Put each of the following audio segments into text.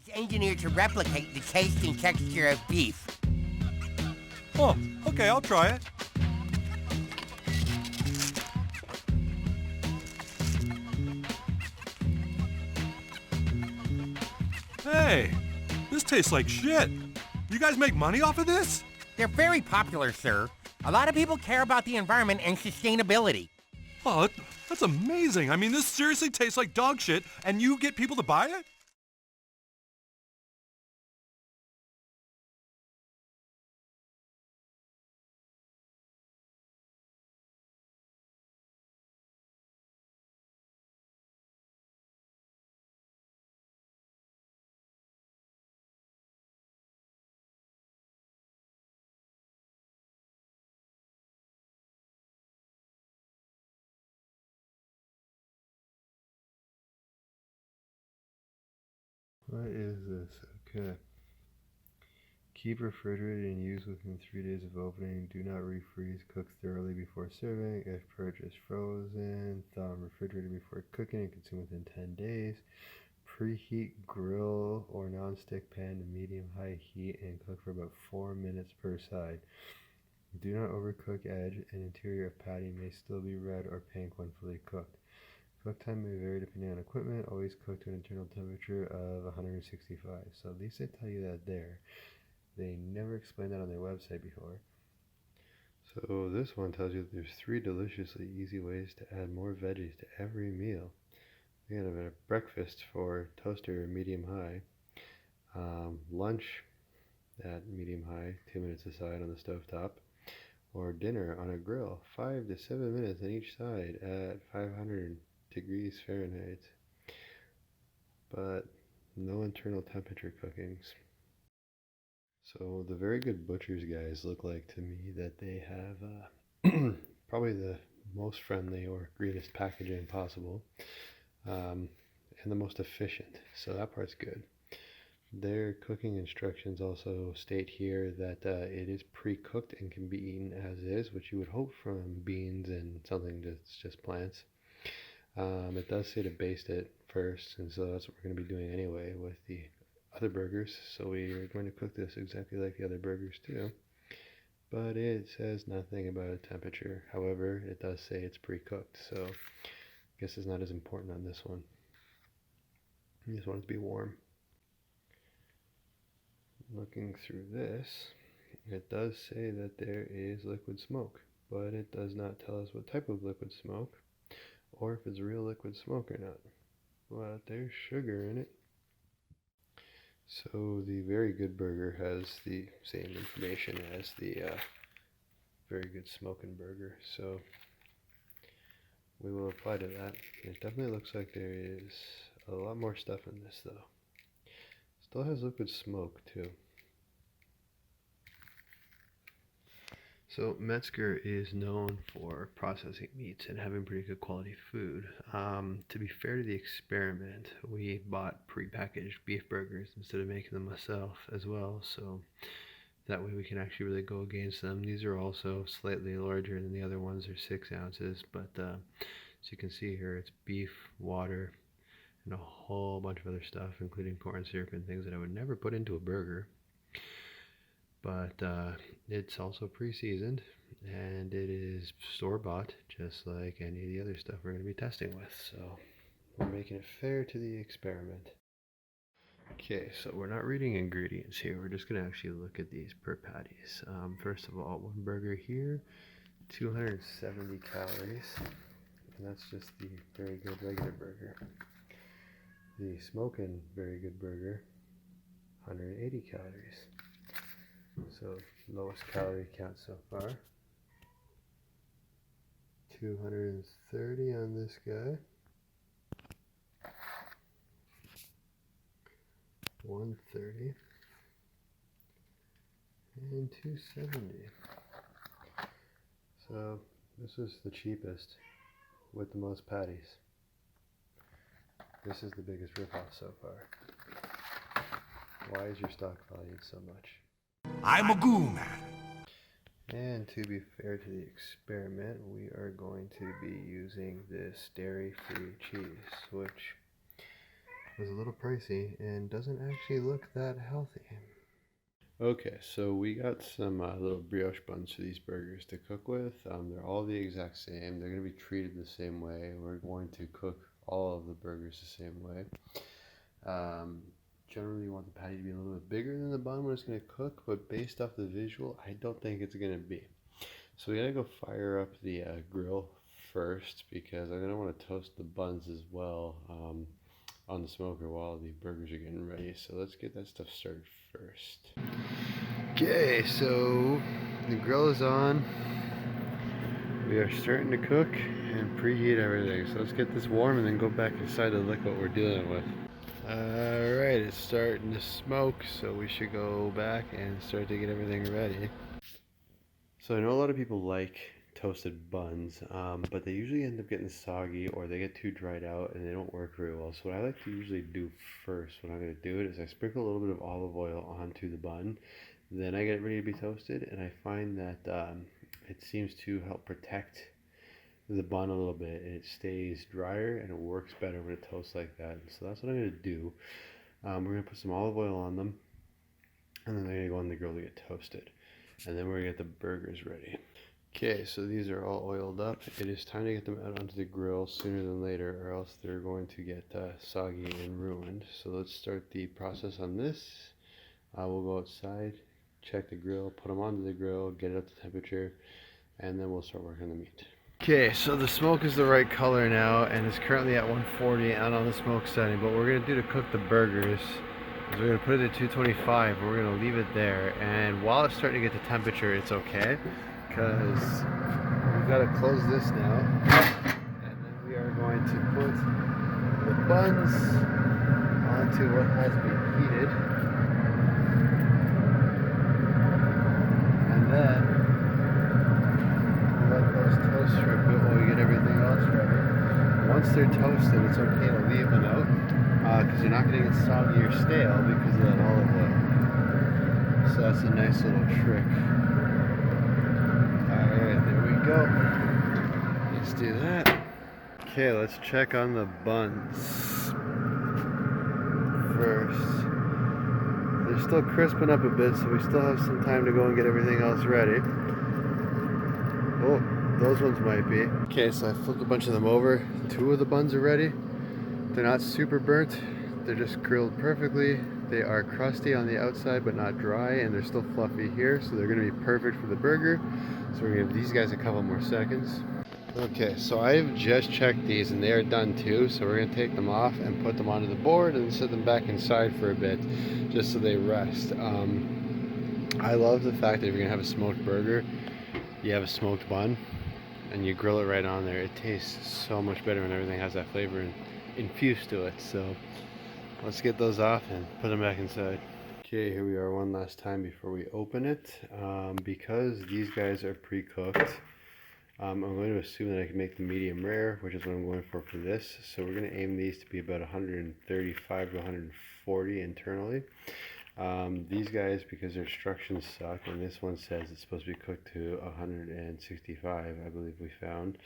It's engineered to replicate the taste and texture of beef. Oh, okay, I'll try it. Hey, this tastes like shit. You guys make money off of this? They're very popular, sir. A lot of people care about the environment and sustainability. Oh, that's amazing. I mean, this seriously tastes like dog shit, and you get people to buy it? What is this? Okay. Keep refrigerated and use within 3 days of opening. Do not refreeze. Cook thoroughly before serving. If purchased frozen, thaw and refrigerated before cooking and consume within 10 days. Preheat grill or non-stick pan to medium-high heat and cook for about 4 minutes per side. Do not overcook edge, and interior of patty may still be red or pink when fully cooked. Cook time may vary depending on equipment. Always cook to an internal temperature of 165. So at least they tell you that there. They never explained that on their website before. So this one tells you that there's 3 deliciously easy ways to add more veggies to every meal. We have a breakfast for toaster medium-high. Lunch at medium-high, 2 minutes aside on the stovetop. Or dinner on a grill, 5 to 7 minutes on each side at 500 degrees Fahrenheit. But no internal temperature cookings. So the Very Good Butcher's guys look like to me that they have probably the most friendly or greenest packaging possible, and the most efficient. So that part's good. Their cooking instructions also state here that it is pre-cooked and can be eaten as is, which you would hope from beans and something that's just plants. It does say to baste it first, and so that's what we're going to be doing anyway with the other burgers. So we are going to cook this exactly like the other burgers too. But it says nothing about a temperature. However, it does say it's pre-cooked, so I guess it's not as important on this one. I just want it to be warm. Looking through this, it does say that there is liquid smoke, but it does not tell us what type of liquid smoke or if it's real liquid smoke or not. But there's sugar in it. So the Very Good Burger has the same information as the Very Good Smokin Burger, so we will apply to that. It definitely looks like there is a lot more stuff in this though. Still has liquid smoke too. So Metzger is known for processing meats and having pretty good quality food. To be fair to the experiment, we bought prepackaged beef burgers instead of making them myself as well, so that way we can actually really go against them. These are also slightly larger than the other ones. They're 6 ounces, but as you can see here, it's beef, water, and a whole bunch of other stuff, including corn syrup and things that I would never put into a burger. But it's also pre-seasoned, and it is store-bought, just like any of the other stuff we're going to be testing with. So we're making it fair to the experiment. Okay, so we're not reading ingredients here. We're just going to actually look at these per patties. First of all, one burger here, 270 calories, and that's just the Very Good regular burger. The Smokin Very Good Burger, 180 calories. So lowest calorie count so far. 230 on this guy. 130 and 270. So this is the cheapest with the most patties. This is the biggest ripoff so far. Why is your stock valued so much? I'm a goo man. And to be fair to the experiment, we are going to be using this dairy-free cheese, which was a little pricey and doesn't actually look that healthy. Okay, so we got some little brioche buns for these burgers to cook with. They're all the exact same. They're going to be treated the same way. We're going to cook all of the burgers the same way. Generally, you want the patty to be a little bit bigger than the bun when it's going to cook, but based off the visual, I don't think it's going to be. So we got to go fire up the grill first because I'm going to want to toast the buns as well on the smoker while the burgers are getting ready. So let's get that stuff started first. Okay, so the grill is on. We are starting to cook and preheat everything. So let's get this warm and then go back inside to look what we're dealing with. Alright, it's starting to smoke, so we should go back and start to get everything ready. So I know a lot of people like toasted buns, but they usually end up getting soggy or they get too dried out and they don't work very well. So what I like to usually do first when I'm going to do it is I sprinkle a little bit of olive oil onto the bun. Then I get it ready to be toasted, and I find that it seems to help protect the bun a little bit, and it stays drier and it works better when it toasts like that. So that's what I'm going to do. We're going to put some olive oil on them, and then they're going to go on the grill to get toasted, and then we're going to get the burgers ready. Okay, so these are all oiled up. It is time to get them out onto the grill sooner than later, or else they're going to get soggy and ruined. So let's start the process on this. We'll go outside, check the grill, put them onto the grill, get it up to temperature, and then we'll start working on the meat. Okay, so the smoke is the right color now, and it's currently at 140 and on the smoke setting. But what we're going to do to cook the burgers is we're going to put it at 225, we're going to leave it there, and while it's starting to get to temperature, it's okay, because we've got to close this now, and then we are going to put the buns onto what has been heated, and then let those toast for a bit while we get everything else ready. Once they're toasted, it's okay to leave them out because they're not going to get soggy or stale because of that olive oil. So that's a nice little trick. Alright, there we go. Let's do that. Okay, let's check on the buns first. They're still crisping up a bit, so we still have some time to go and get everything else ready. Oh, those ones might be. Okay, so I flipped a bunch of them over. 2 of the buns are ready. They're not super burnt. They're just grilled perfectly. They are crusty on the outside but not dry, and they're still fluffy here, so they're going to be perfect for the burger. So we're going to give these guys a couple more seconds. Okay, so I've just checked these and they are done too, so we're going to take them off and put them onto the board and set them back inside for a bit just so they rest. I love the fact that if you're going to have a smoked burger, you have a smoked bun and you grill it right on there. It tastes so much better when everything has that flavor infused to it. So let's get those off and put them back inside. Okay, here we are one last time before we open it. Because these guys are pre-cooked, I'm going to assume that I can make the medium rare, which is what I'm going for this. So we're going to aim these to be about 135 to 140 internally. These guys, because their instructions suck, and this one says it's supposed to be cooked to 165, I believe we found.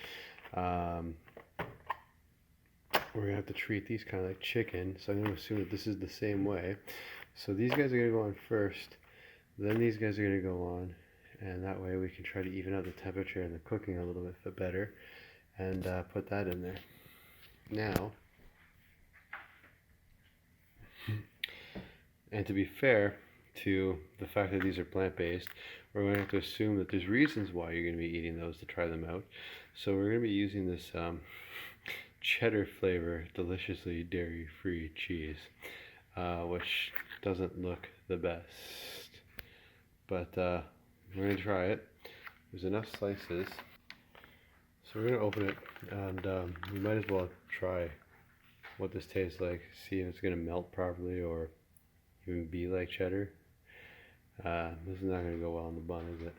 We're going to have to treat these kind of like chicken, so I'm going to assume that this is the same way. So these guys are going to go on first, then these guys are going to go on, and that way we can try to even out the temperature and the cooking a little bit better, and put that in there. Now, and to be fair to the fact that these are plant-based, we're going to have to assume that there's reasons why you're going to be eating those to try them out. So we're going to be using this cheddar flavor, deliciously dairy-free cheese, which doesn't look the best. But we're going to try it. There's enough slices. So we're going to open it, and we might as well try what this tastes like, see if it's going to melt properly or even be like cheddar. This is not going to go well on the bun, is it?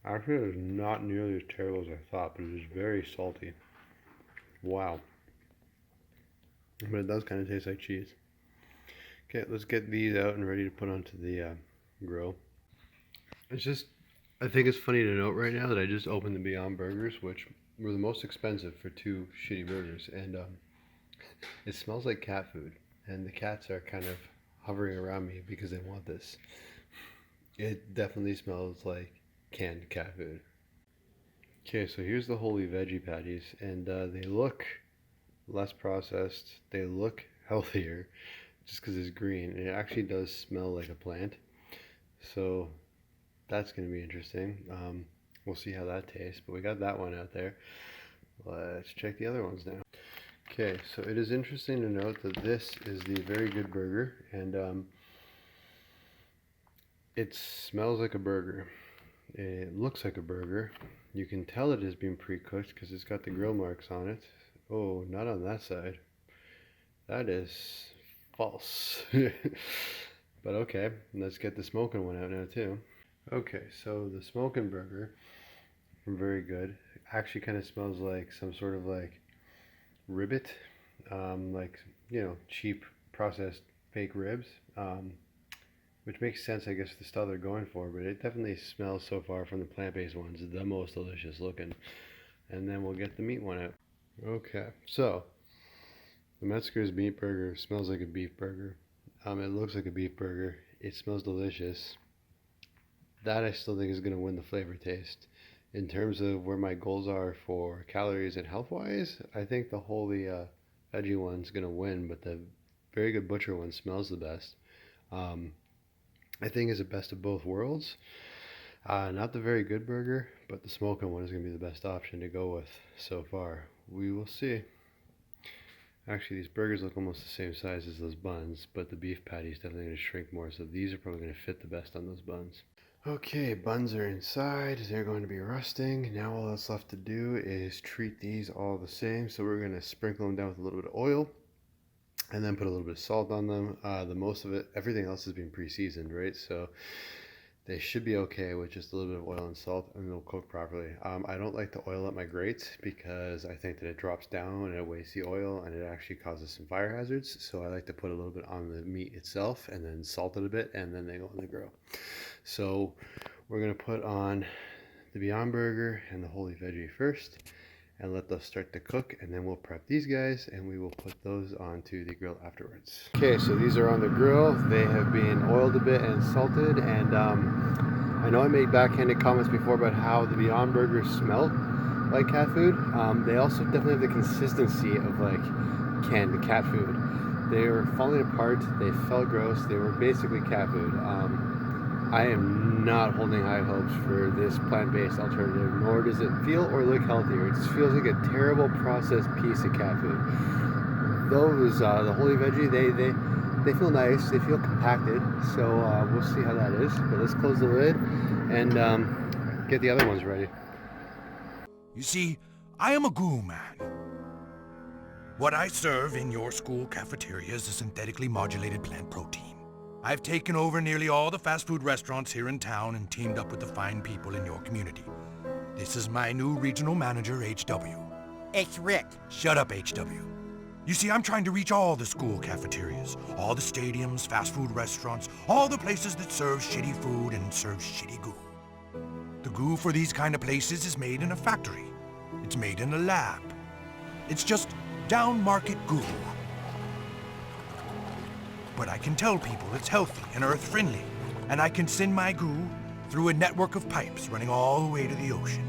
Actually, it's not nearly as terrible as I thought, but it is very salty. Wow. But it does kind of taste like cheese. Okay, let's get these out and ready to put onto the grill. It's just, I think it's funny to note right now that I just opened the Beyond Burgers, which were the most expensive for 2 shitty burgers, and it smells like cat food, and the cats are kind of hovering around me because they want this. It definitely smells like canned cat food. Okay, so here's the holy veggie patties, and they look less processed. They look healthier just because it's green, and it actually does smell like a plant. So that's going to be interesting. We'll see how that tastes, but we got that one out there. Let's check the other ones now. Okay, so it is interesting to note that this is the Very Good Burger, and it smells like a burger. It looks like a burger. You can tell it has been pre-cooked because it's got the grill marks on it. Oh, not on that side. That is false. But okay, let's get the smoking one out now too. Okay, so the smoking burger from Very Good actually kind of smells like some sort of like ribbit, like, you know, cheap processed fake ribs, which makes sense, I guess, the style they're going for, but it definitely smells so far from the plant-based ones the most delicious looking. And then we'll get the meat one out. Okay, so the Metzger's meat burger smells like a beef burger. It looks like a beef burger. It smells delicious. That I still think is going to win the flavor taste. In terms of where my goals are for calories and health-wise, I think the holy veggie one's going to win, but the Very Good Butcher one smells the best. I think is the best of both worlds. Not the Very Good Burger, but the smoking one is going to be the best option to go with so far. We will see. Actually, these burgers look almost the same size as those buns, but the beef patty is definitely going to shrink more, so these are probably going to fit the best on those buns. Okay, buns are inside. They're going to be rusting. Now all that's left to do is treat these all the same. So we're going to sprinkle them down with a little bit of oil and then put a little bit of salt on them. The most of it, everything else has been pre-seasoned, right? So they should be okay with just a little bit of oil and salt, and they'll cook properly. I don't like to oil up my grates because I think that it drops down and it wastes the oil and it actually causes some fire hazards. So I like to put a little bit on the meat itself and then salt it a bit, and then they go on the grill. So we're going to put on the Beyond Burger and the Holy Veggie first and let those start to cook, and then we'll prep these guys and we will put those onto the grill afterwards. Okay, so these are on the grill. They have been oiled a bit and salted, and I know I made backhanded comments before about how the Beyond Burgers smell like cat food. They also definitely have the consistency of like canned cat food. They were falling apart, they felt gross, they were basically cat food. I am not holding high hopes for this plant-based alternative, nor does it feel or look healthier. It just feels like a terrible processed piece of cat food. Those, the Holy Veggie, they feel nice, they feel compacted, so we'll see how that is. But let's close the lid and get the other ones ready. You see, I am a goo man. What I serve in your school cafeteria is a synthetically modulated plant protein. I've taken over nearly all the fast food restaurants here in town and teamed up with the fine people in your community. This is my new regional manager, HW. It's Rick. Shut up, HW. You see, I'm trying to reach all the school cafeterias, all the stadiums, fast food restaurants, all the places that serve shitty food and serve shitty goo. The goo for these kind of places is made in a factory. It's made in a lab. It's just down-market goo. But I can tell people it's healthy and earth-friendly, and I can send my goo through a network of pipes running all the way to the ocean,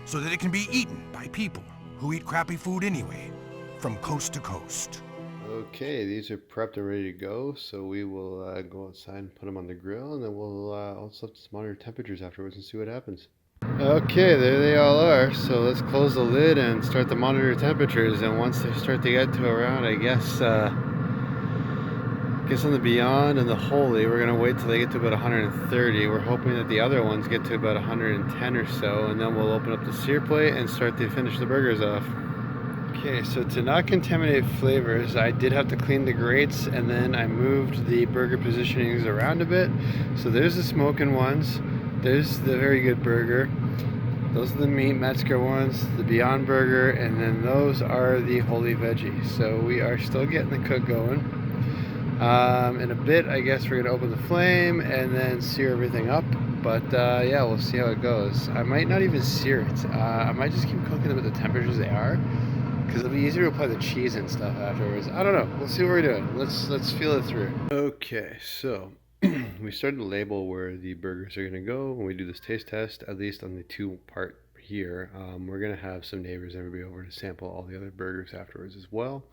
so that it can be eaten by people who eat crappy food anyway, from coast to coast. Okay, these are prepped and ready to go, so we will go outside and put them on the grill, and then we'll also have to monitor temperatures afterwards and see what happens. Okay, there they all are. So let's close the lid and start to monitor temperatures, and once they start to get to around, I guess on the Beyond and the Holy, we're going to wait till they get to about 130. We're hoping that the other ones get to about 110 or so, and then we'll open up the sear plate and start to finish the burgers off. Okay, so to not contaminate flavors, I did have to clean the grates, and then I moved the burger positionings around a bit. So there's the smoking ones, there's the Very Good Burger, those are the meat Metzger ones, the Beyond Burger, and then those are the Holy Veggie. So we are still getting the cook going. In a bit, I guess we're going to open the flame and then sear everything up. But yeah, we'll see how it goes. I might not even sear it. I might just keep cooking them at the temperatures they are, because it'll be easier to apply the cheese and stuff afterwards. I don't know. We'll see what we're doing. Let's feel it through. Okay, so we started to label where the burgers are gonna go when we do this taste test. At least on the 2-part here, we're gonna have some neighbors and everybody over to sample all the other burgers afterwards as well.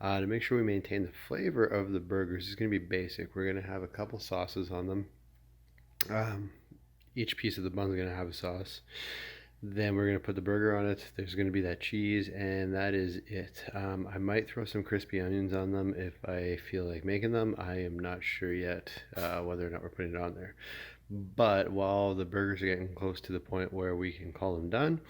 To make sure we maintain the flavor of the burgers, it's gonna be basic. We're gonna have a couple sauces on them. Each piece of the bun is gonna have a sauce. Then we're gonna put the burger on it. There's gonna be that cheese, and that is it. I might throw some crispy onions on them if I feel like making them. I am not sure yet whether or not we're putting it on there. But while the burgers are getting close to the point where we can call them done,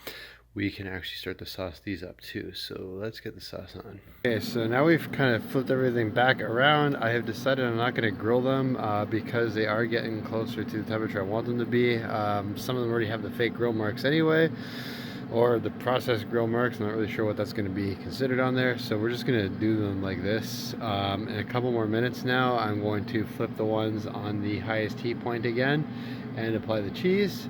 we can actually start to sauce these up too. So let's get the sauce on. Okay, so now we've kind of flipped everything back around. I have decided I'm not going to grill them because they are getting closer to the temperature I want them to be. Some of them already have the fake grill marks anyway, or the processed grill marks. I'm not really sure what that's going to be considered on there. So we're just going to do them like this. In a couple more minutes now, I'm going to flip the ones on the highest heat point again and apply the cheese.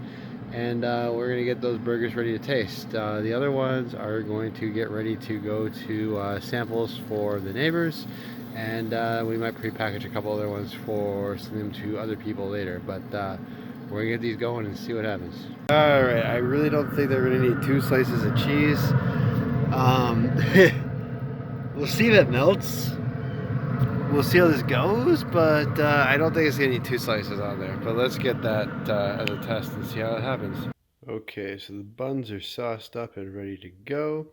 And we're going to get those burgers ready to taste. The other ones are going to get ready to go to samples for the neighbors, and we might pre-package a couple other ones for sending them to other people later, but we're going to get these going and see what happens. Alright, I really don't think they're going to need 2 slices of cheese. We'll see if it melts. We'll see how this goes, but I don't think it's gonna need 2 slices on there. But let's get that as a test and see how it happens. Okay, so the buns are sauced up and ready to go.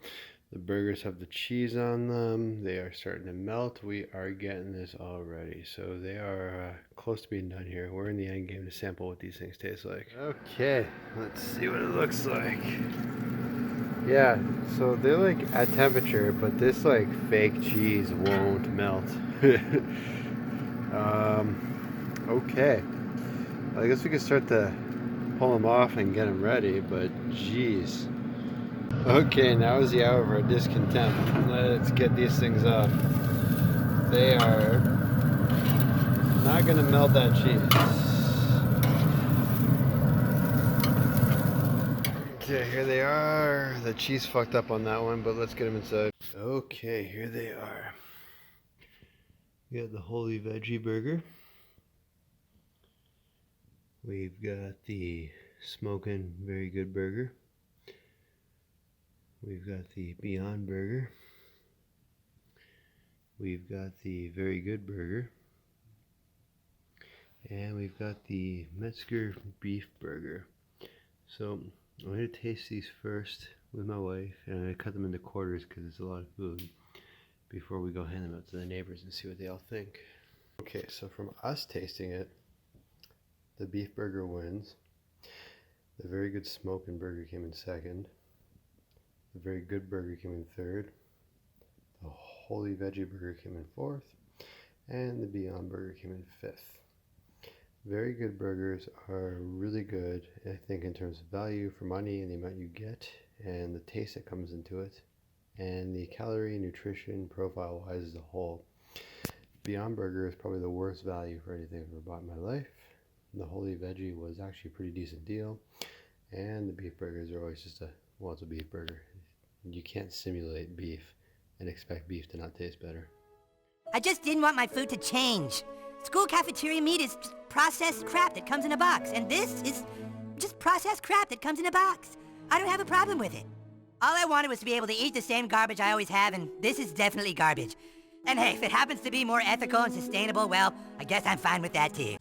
The burgers have the cheese on them. They are starting to melt. We are getting this all ready. So they are close to being done here. We're in the end game to sample what these things taste like. Okay, let's see what it looks like. Yeah, so they're like at temperature, but this like fake cheese won't melt. Okay, I guess we could start to pull them off and get them ready, but geez. Okay, now is the hour of our discontent. Let's get these things off. They are not gonna melt that cheese. Okay, here they are. The cheese fucked up on that one, but let's get them inside. Okay, here they are. We got the Holy Veggie Burger. We've got the Smokin Very Good Burger. We've got the Beyond Burger. We've got the Very Good Burger. And we've got the Metzger Beef Burger. So I'm going to taste these first with my wife, and I'm going to cut them into quarters because it's a lot of food before we go hand them out to the neighbors and see what they all think. Okay, so from us tasting it, the beef burger wins. The Very Good Smokin Burger came in second. The Very Good Burger came in third. The Holy Veggie Burger came in fourth. And the Beyond Burger came in fifth. Very Good burgers are really good, I think, in terms of value for money and the amount you get and the taste that comes into it and the calorie nutrition profile wise as a whole. Beyond Burger is probably the worst value for anything I've ever bought in my life. The Holy Veggie was actually a pretty decent deal, and the beef burgers are always just it's a beef burger. You can't simulate beef and expect beef to not taste better. I just didn't want my food to change. School cafeteria meat is just processed crap that comes in a box, and this is just processed crap that comes in a box. I don't have a problem with it. All I wanted was to be able to eat the same garbage I always have, and this is definitely garbage. And hey, if it happens to be more ethical and sustainable, well, I guess I'm fine with that too.